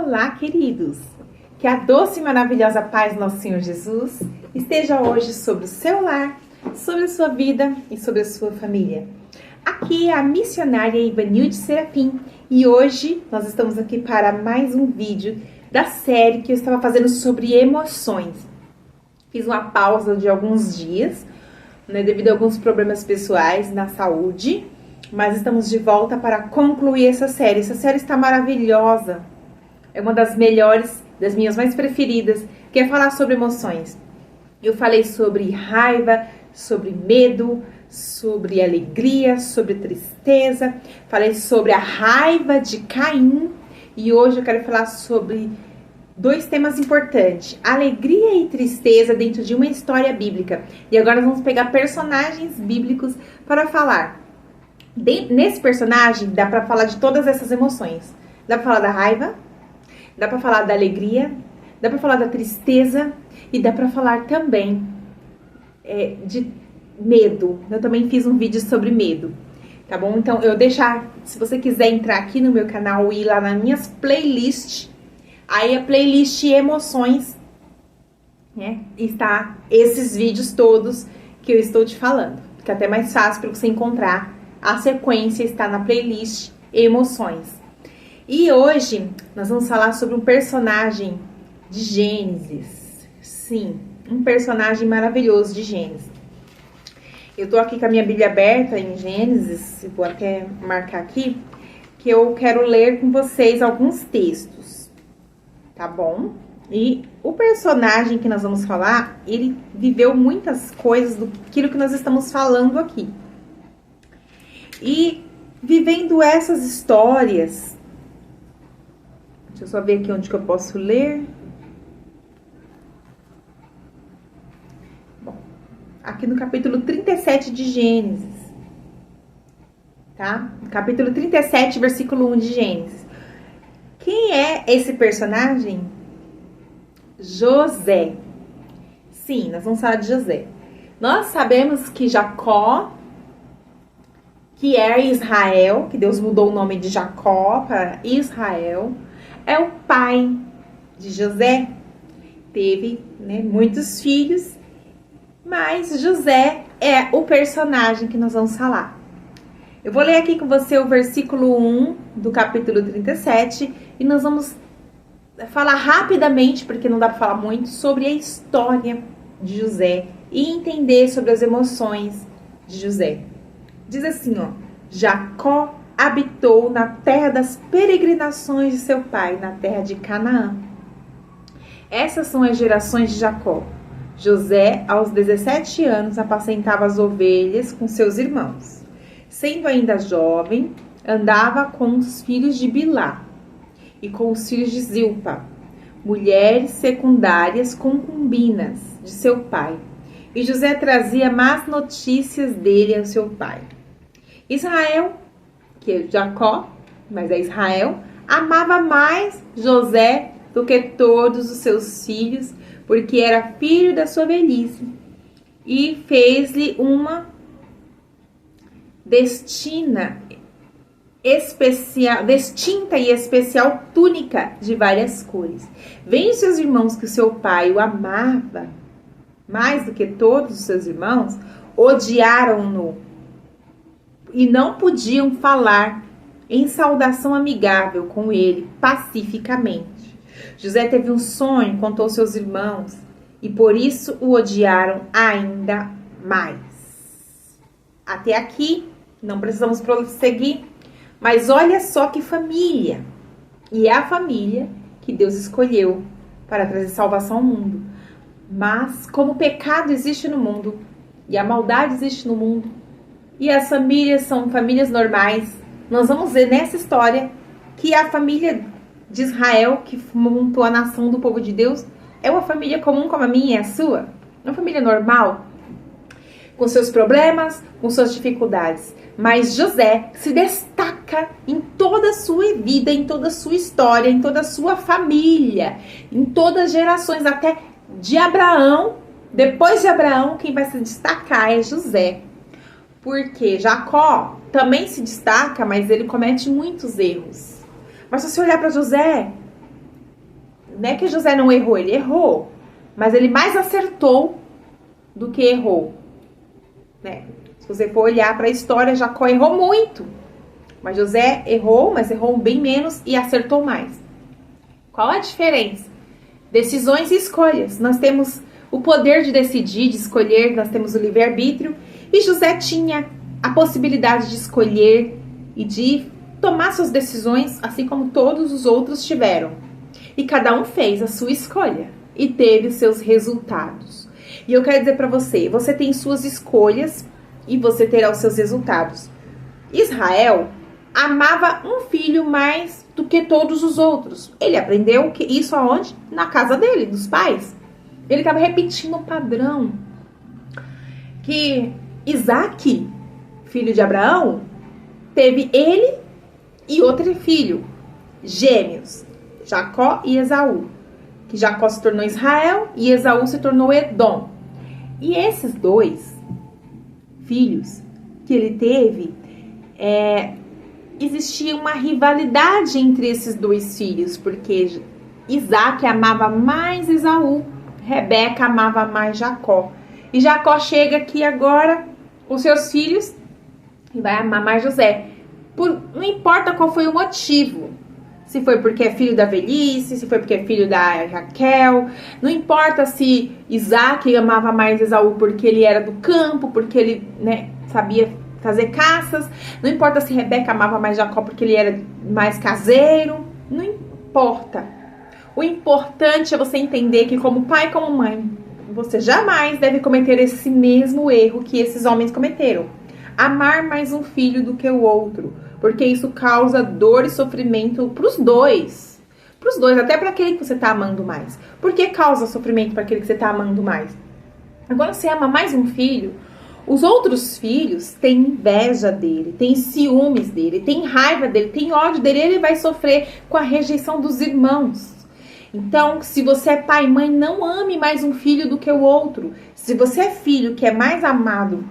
Olá, queridos! Que a doce e maravilhosa paz do nosso Senhor Jesus esteja hoje sobre o seu lar, sobre a sua vida e sobre a sua família. Aqui é a missionária Ivanilde Serafim e hoje nós estamos aqui para mais um vídeo da série que eu estava fazendo sobre emoções. Fiz uma pausa de alguns dias, devido a alguns problemas pessoais na saúde, mas estamos de volta para concluir essa série. Essa série está maravilhosa, é uma das melhores, das minhas mais preferidas, que é falar sobre emoções. Eu falei sobre raiva, sobre medo, sobre alegria, sobre tristeza, falei sobre a raiva de Caim e hoje eu quero falar sobre dois temas importantes, alegria e tristeza dentro de uma história bíblica. E agora vamos pegar personagens bíblicos para falar. Nesse personagem dá para falar de todas essas emoções. Dá para falar da raiva, dá para falar da alegria, dá para falar da tristeza e dá para falar também de medo. Eu também fiz um vídeo sobre medo, tá bom? Então eu deixar, se você quiser entrar aqui no meu canal e ir lá nas minhas playlists, aí a playlist emoções, está esses vídeos todos que eu estou te falando. Fica até mais fácil para você encontrar. A sequência está na playlist emoções. E hoje nós vamos falar sobre um personagem de Gênesis. Sim, um personagem maravilhoso de Gênesis. Eu tô aqui com a minha Bíblia aberta em Gênesis, vou até marcar aqui, que eu quero ler com vocês alguns textos, tá bom? E o personagem que nós vamos falar, ele viveu muitas coisas daquilo que nós estamos falando aqui. E vivendo essas histórias, deixa eu só ver aqui onde que eu posso ler. Bom, aqui no capítulo 37 de Gênesis, tá? Capítulo 37, versículo 1 de Gênesis. Quem é esse personagem? José. Sim, nós vamos falar de José. Nós sabemos que Jacó, que é Israel, que Deus mudou o nome de Jacó para Israel, é o pai de José. Teve muitos filhos, mas José é o personagem que nós vamos falar. Eu vou ler aqui com você o versículo 1 do capítulo 37 e nós vamos falar rapidamente, porque não dá para falar muito, sobre a história de José e entender sobre as emoções de José. Diz assim, Jacó habitou na terra das peregrinações de seu pai, na terra de Canaã. Essas são as gerações de Jacó. José, aos 17 anos, apacentava as ovelhas com seus irmãos. Sendo ainda jovem, andava com os filhos de Bilá e com os filhos de Zilpa, mulheres secundárias concubinas de seu pai. E José trazia más notícias dele ao seu pai. Israel, que é Jacó, mas é Israel, amava mais José do que todos os seus filhos, porque era filho da sua velhice, e fez-lhe uma distinta e especial túnica de várias cores. Vendo seus irmãos que o seu pai o amava mais do que todos os seus irmãos, odiaram-no e não podiam falar em saudação amigável com ele pacificamente. José teve um sonho, contou aos seus irmãos, e por isso o odiaram ainda mais. Até aqui, não precisamos prosseguir, mas olha só que família. E é a família que Deus escolheu para trazer salvação ao mundo. Mas como o pecado existe no mundo, e a maldade existe no mundo, e as famílias são famílias normais, nós vamos ver nessa história que a família de Israel, que montou a nação do povo de Deus, é uma família comum como a minha e a sua. Uma família normal, com seus problemas, com suas dificuldades. Mas José se destaca em toda a sua vida, em toda a sua história, em toda a sua família, em todas as gerações, até de Abraão. Depois de Abraão, quem vai se destacar é José. Porque Jacó também se destaca, mas ele comete muitos erros. Mas se você olhar para José, não é que José não errou, ele errou, mas ele mais acertou do que errou, né? Se você for olhar para a história, Jacó errou muito, mas José errou, mas errou bem menos e acertou mais. Qual a diferença? Decisões e escolhas. Nós temos o poder de decidir, de escolher, nós temos o livre-arbítrio, e José tinha a possibilidade de escolher e de tomar suas decisões, assim como todos os outros tiveram. E cada um fez a sua escolha e teve os seus resultados. E eu quero dizer para você, você tem suas escolhas e você terá os seus resultados. Israel amava um filho mais do que todos os outros. Ele aprendeu isso aonde? Na casa dele, dos pais. Ele estava repetindo o padrão. Que Isaac, filho de Abraão, teve ele e outro filho, gêmeos, Jacó e Esaú. Que Jacó se tornou Israel e Esaú se tornou Edom. E esses dois filhos que ele teve, existia uma rivalidade entre esses dois filhos, porque Isaac amava mais Esaú, Rebeca amava mais Jacó. E Jacó chega aqui agora com seus filhos e vai amar mais José. Não importa qual foi o motivo. Se foi porque é filho da velhice, se foi porque é filho da Raquel. Não importa se Isaac amava mais Esaú porque ele era do campo, porque ele, né, sabia fazer caças. Não importa se Rebeca amava mais Jacó porque ele era mais caseiro. Não importa. O importante é você entender que como pai e como mãe, você jamais deve cometer esse mesmo erro que esses homens cometeram. Amar mais um filho do que o outro. Porque isso causa dor e sofrimento para os dois. Para os dois, até para aquele que você está amando mais. Por que causa sofrimento para aquele que você está amando mais? Agora você ama mais um filho, os outros filhos têm inveja dele, têm ciúmes dele, têm raiva dele, têm ódio dele. Ele vai sofrer com a rejeição dos irmãos. Então, se você é pai e mãe, não ame mais um filho do que o outro. Se você é filho que é mais amado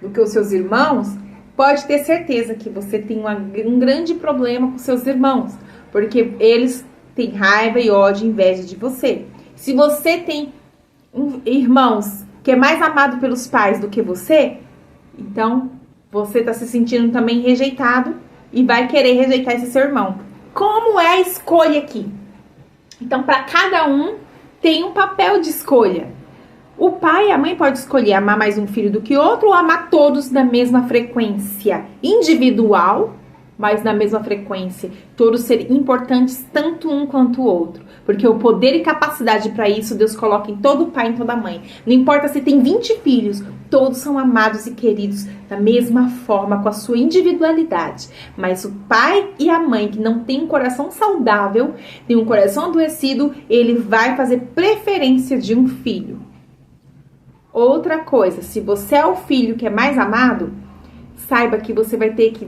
do que os seus irmãos, pode ter certeza que você tem um grande problema com seus irmãos, porque eles têm raiva e ódio e inveja de você. Se você tem irmãos que é mais amado pelos pais do que você, então você está se sentindo também rejeitado e vai querer rejeitar esse seu irmão. Como é a escolha aqui? Então, para cada um tem um papel de escolha. O pai e a mãe podem escolher amar mais um filho do que outro ou amar todos na mesma frequência individual, mas na mesma frequência. Todos serem importantes, tanto um quanto o outro. Porque o poder e capacidade para isso Deus coloca em todo pai e em toda mãe. Não importa se tem 20 filhos, todos são amados e queridos da mesma forma, com a sua individualidade. Mas o pai e a mãe que não tem um coração saudável, tem um coração adoecido, ele vai fazer preferência de um filho. Outra coisa, se você é o filho que é mais amado, saiba que você vai ter que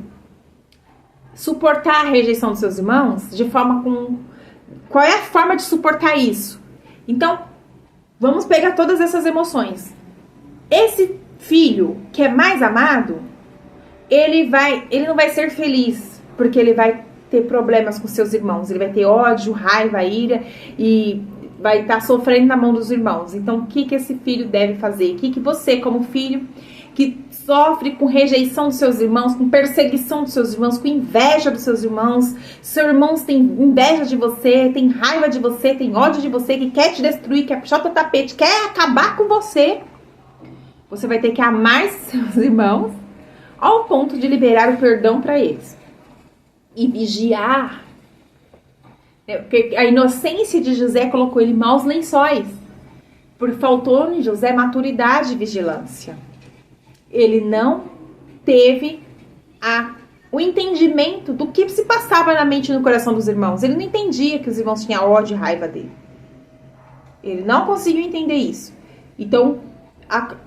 suportar a rejeição dos seus irmãos de forma com... Qual é a forma de suportar isso? Então, vamos pegar todas essas emoções. Esse filho que é mais amado, ele não vai ser feliz, porque ele vai ter problemas com seus irmãos. Ele vai ter ódio, raiva, ira e vai estar sofrendo na mão dos irmãos. Então, o que esse filho deve fazer? O que você, como filho, que sofre com rejeição dos seus irmãos, com perseguição dos seus irmãos, com inveja dos seus irmãos, seus irmãos têm inveja de você, têm raiva de você, têm ódio de você, que quer te destruir, quer puxar o teu tapete, quer acabar com você, você vai ter que amar seus irmãos ao ponto de liberar o perdão para eles. E vigiar. Porque a inocência de José colocou ele em maus lençóis. Porque faltou em José maturidade e vigilância. Ele não teve o entendimento do que se passava na mente e no coração dos irmãos. Ele não entendia que os irmãos tinham ódio e raiva dele. Ele não conseguiu entender isso. Então,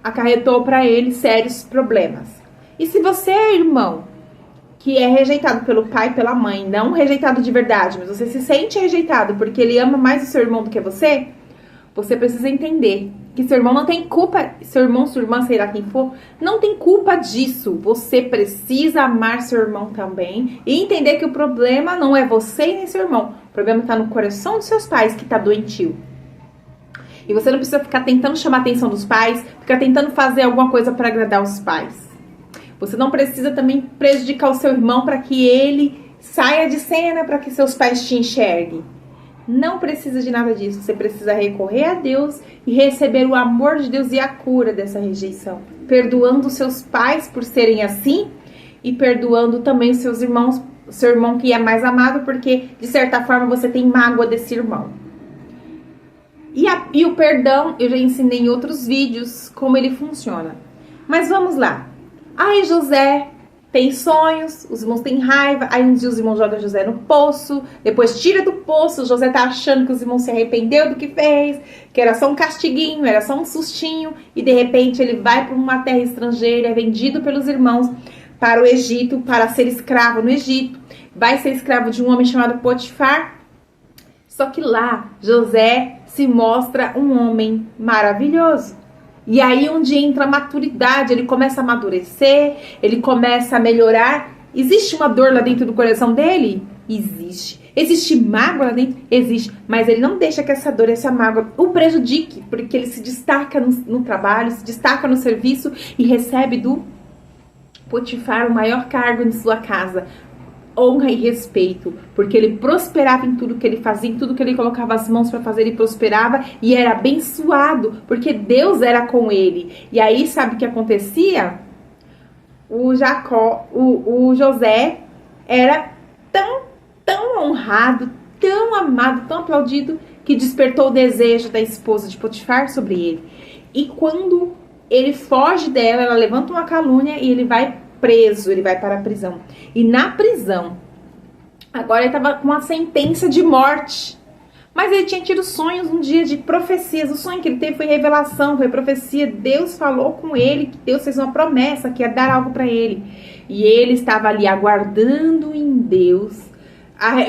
acarretou para ele sérios problemas. E se você é irmão que é rejeitado pelo pai e pela mãe, não rejeitado de verdade, mas você se sente rejeitado porque ele ama mais o seu irmão do que você, Você precisa entender que seu irmão não tem culpa, seu irmão, sua irmã, sei lá quem for, não tem culpa disso. Você precisa amar seu irmão também e entender que o problema não é você e nem seu irmão. O problema está no coração dos seus pais que está doentio. E você não precisa ficar tentando chamar a atenção dos pais, ficar tentando fazer alguma coisa para agradar os pais. Você não precisa também prejudicar o seu irmão para que ele saia de cena, para que seus pais te enxerguem. Não precisa de nada disso. Você precisa recorrer a Deus e receber o amor de Deus e a cura dessa rejeição. Perdoando seus pais por serem assim e perdoando também os seus irmãos, seu irmão que é mais amado, porque de certa forma você tem mágoa desse irmão. E o perdão, eu já ensinei em outros vídeos como ele funciona. Mas vamos lá. Aí José tem sonhos, os irmãos têm raiva, aí um dia os irmãos jogam José no poço, depois tira do poço, José tá achando que os irmãos se arrependeu do que fez, que era só um castiguinho, era só um sustinho, e de repente ele vai para uma terra estrangeira, é vendido pelos irmãos para o Egito, para ser escravo no Egito, vai ser escravo de um homem chamado Potifar, só que lá José se mostra um homem maravilhoso. E aí onde entra a maturidade, ele começa a amadurecer, ele começa a melhorar. Existe uma dor lá dentro do coração dele? Existe. Existe mágoa lá dentro? Existe. Mas ele não deixa que essa dor, essa mágoa o prejudique, porque ele se destaca no trabalho, se destaca no serviço e recebe do Potifar o maior cargo em sua casa. Honra e respeito, porque ele prosperava em tudo que ele fazia, em tudo que ele colocava as mãos para fazer, ele prosperava e era abençoado, porque Deus era com ele. E aí, sabe o que acontecia? O José era tão honrado, tão amado, tão aplaudido, que despertou o desejo da esposa de Potifar sobre ele. E quando ele foge dela, ela levanta uma calúnia e ele vai preso, ele vai para a prisão. E na prisão, agora ele estava com uma sentença de morte. Mas ele tinha tido sonhos um dia de profecias. O sonho que ele teve foi revelação, foi profecia. Deus falou com ele, que Deus fez uma promessa, que ia dar algo para ele. E ele estava ali aguardando em Deus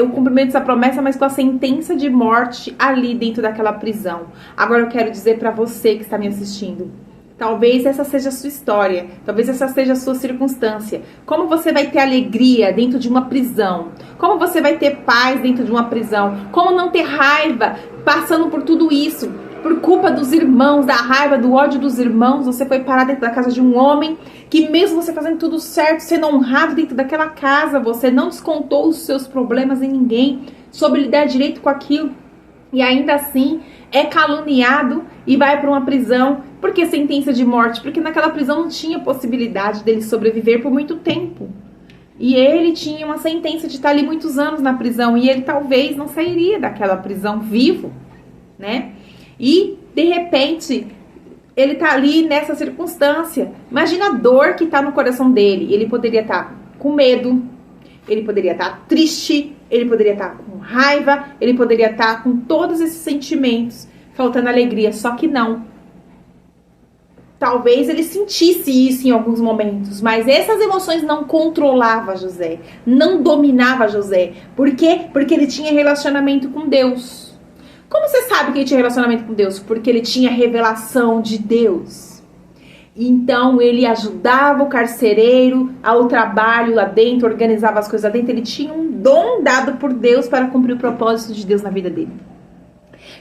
o cumprimento dessa promessa, mas com a sentença de morte ali dentro daquela prisão. Agora eu quero dizer para você que está me assistindo, talvez essa seja a sua história, talvez essa seja a sua circunstância. Como você vai ter alegria dentro de uma prisão? Como você vai ter paz dentro de uma prisão? Como não ter raiva passando por tudo isso? Por culpa dos irmãos, da raiva, do ódio dos irmãos, você foi parar dentro da casa de um homem que mesmo você fazendo tudo certo, sendo honrado dentro daquela casa, você não descontou os seus problemas em ninguém, soube lidar direito com aquilo. E ainda assim é caluniado e vai para uma prisão. Por que sentença de morte? Porque naquela prisão não tinha possibilidade dele sobreviver por muito tempo. E ele tinha uma sentença de estar ali muitos anos na prisão. E ele talvez não sairia daquela prisão vivo, né? E, de repente, ele tá ali nessa circunstância. Imagina a dor que tá no coração dele. Ele poderia estar com medo, ele poderia estar triste, ele poderia estar com raiva, ele poderia estar com todos esses sentimentos, faltando alegria, só que não. Talvez ele sentisse isso em alguns momentos, mas essas emoções não controlavam José, não dominava José. Por quê? Porque ele tinha relacionamento com Deus. Como você sabe que ele tinha relacionamento com Deus? Porque ele tinha revelação de Deus. Então ele ajudava o carcereiro ao trabalho lá dentro, organizava as coisas lá dentro. Ele tinha um dom dado por Deus para cumprir o propósito de Deus na vida dele.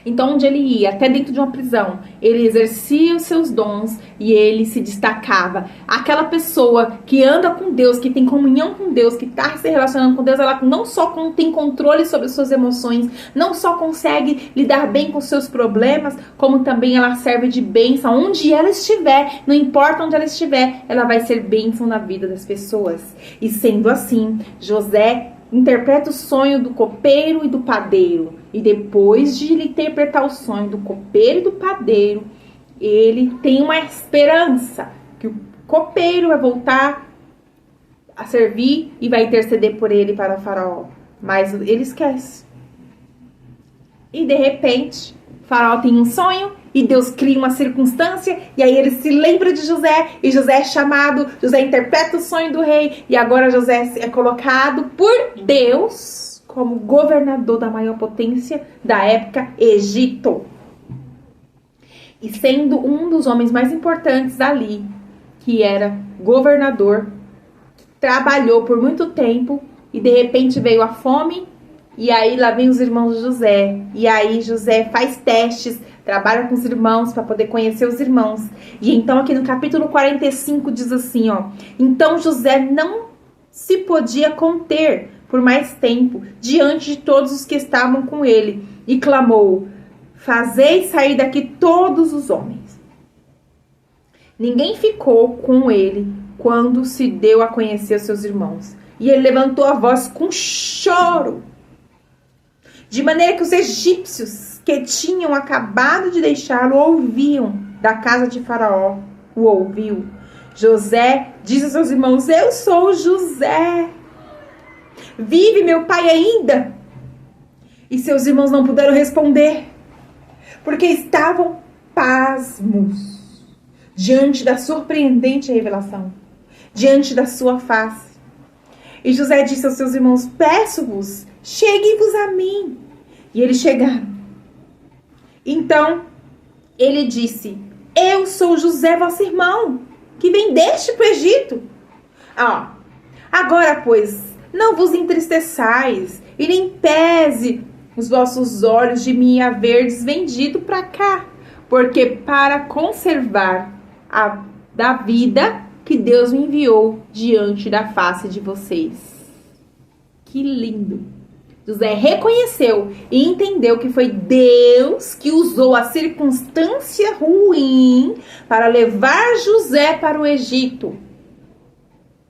Então, onde ele ia, até dentro de uma prisão, ele exercia os seus dons e ele se destacava. Aquela pessoa que anda com Deus, que tem comunhão com Deus, que está se relacionando com Deus, ela não só tem controle sobre suas emoções, não só consegue lidar bem com seus problemas, como também ela serve de bênção. Onde ela estiver, não importa onde ela estiver, ela vai ser bênção na vida das pessoas. E sendo assim, José interpreta o sonho do copeiro e do padeiro. E depois de ele interpretar o sonho do copeiro e do padeiro, ele tem uma esperança que o copeiro vai voltar a servir e vai interceder por ele para o faraó. Mas ele esquece. E de repente, o faraó tem um sonho e Deus cria uma circunstância, e aí ele se lembra de José, e José é chamado, José interpreta o sonho do rei, e agora José é colocado por Deus como governador da maior potência da época, Egito. e sendo um dos homens mais importantes ali, que era governador, trabalhou por muito tempo e de repente veio a fome. E aí lá vem os irmãos de José. E aí José faz testes, trabalha com os irmãos para poder conhecer os irmãos. E então aqui no capítulo 45 diz assim, ó: então José não se podia conter por mais tempo diante de todos os que estavam com ele e clamou: fazei sair daqui todos os homens. Ninguém ficou com ele quando se deu a conhecer os seus irmãos. E ele levantou a voz com choro, de maneira que os egípcios que tinham acabado de deixá-lo ouviam da casa de Faraó. O ouviu. José disse aos seus irmãos: eu sou José. Vive meu pai ainda? E seus irmãos não puderam responder, porque estavam pasmos diante da surpreendente revelação, diante da sua face. E José disse aos seus irmãos: peço-vos, cheguem-vos a mim. E eles chegaram. Então ele disse: eu sou José, vosso irmão, que vendeste para o Egito. Agora, pois, não vos entristeçais e nem pese os vossos olhos de me haverdes vendido para cá, porque para conservar a da vida que Deus me enviou diante da face de vocês. Que lindo! José reconheceu e entendeu que foi Deus que usou a circunstância ruim para levar José para o Egito.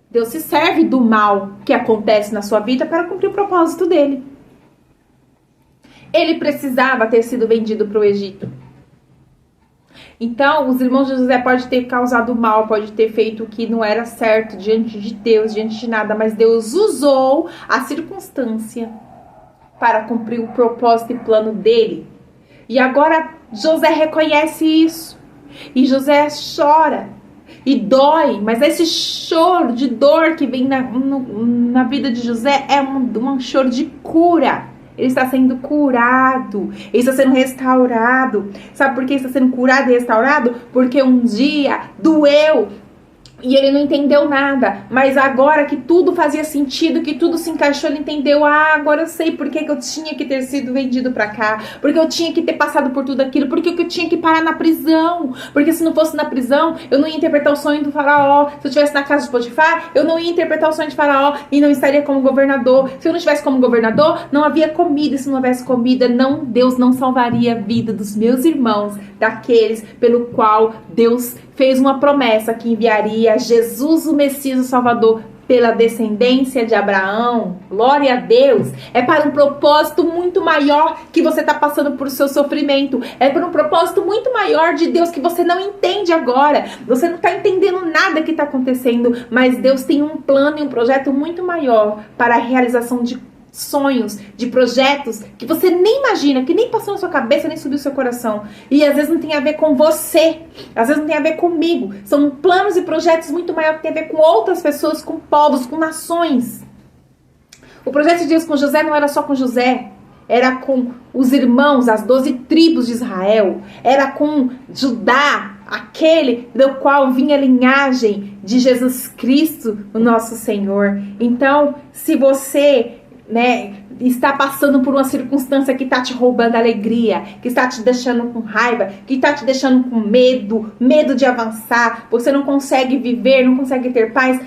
Deus se serve do mal que acontece na sua vida para cumprir o propósito dele. Ele precisava ter sido vendido para o Egito. Então, os irmãos de José podem ter causado mal, pode ter feito o que não era certo diante de Deus, diante de nada, mas Deus usou a circunstância para cumprir o propósito e plano dele. E agora José reconhece isso. E José chora. E dói. Mas esse choro de dor que vem na vida de José é um choro de cura. Ele está sendo curado. Ele está sendo restaurado. Sabe por que está sendo curado e restaurado? Porque um dia doeu. E ele não entendeu nada, mas agora que tudo fazia sentido, que tudo se encaixou, ele entendeu: agora eu sei por que eu tinha que ter sido vendido pra cá, porque eu tinha que ter passado por tudo aquilo, porque eu tinha que parar na prisão, porque se não fosse na prisão, eu não ia interpretar o sonho do faraó. Se eu estivesse na casa de Potifar, eu não ia interpretar o sonho de faraó e não estaria como governador. Se eu não estivesse como governador, não havia comida, e se não houvesse comida, Deus não salvaria a vida dos meus irmãos, daqueles pelo qual Deus fez uma promessa que enviaria Jesus, o Messias, o Salvador, pela descendência de Abraão. Glória a Deus. É para um propósito muito maior que você está passando por seu sofrimento. É para um propósito muito maior de Deus que você não entende agora. Você não está entendendo nada que está acontecendo, mas Deus tem um plano e um projeto muito maior para a realização de sonhos, de projetos que você nem imagina, que nem passou na sua cabeça, nem subiu no seu coração. E às vezes não tem a ver com você, às vezes não tem a ver comigo. São planos e projetos muito maiores que tem a ver com outras pessoas, com povos, com nações. O projeto de Deus com José não era só com José, era com os irmãos, as 12 tribos de Israel, era com Judá, aquele do qual vinha a linhagem de Jesus Cristo, o nosso Senhor. Então, se você está passando por uma circunstância que está te roubando a alegria, que está te deixando com raiva, que está te deixando com medo de avançar, você não consegue viver, não consegue ter paz,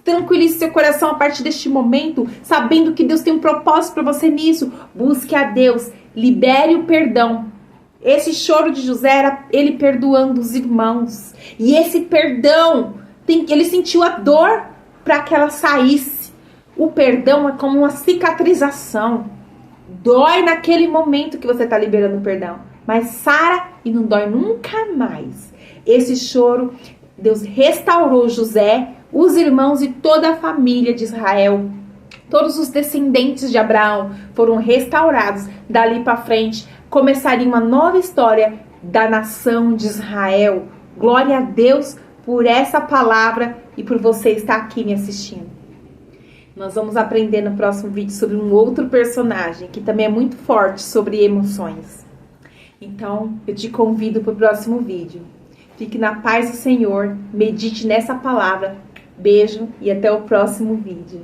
tranquilize seu coração a partir deste momento, sabendo que Deus tem um propósito para você nisso. Busque a Deus, libere o perdão. Esse choro de José era ele perdoando os irmãos, e esse perdão, ele sentiu a dor para que ela saísse. O perdão é como uma cicatrização. Dói naquele momento que você está liberando o perdão, mas sara e não dói nunca mais. Esse choro, Deus restaurou José, os irmãos e toda a família de Israel. Todos os descendentes de Abraão foram restaurados. Dali para frente, começaria uma nova história da nação de Israel. Glória a Deus por essa palavra e por você estar aqui me assistindo. Nós vamos aprender no próximo vídeo sobre um outro personagem que também é muito forte sobre emoções. Então, eu te convido para o próximo vídeo. Fique na paz do Senhor, medite nessa palavra. Beijo e até o próximo vídeo.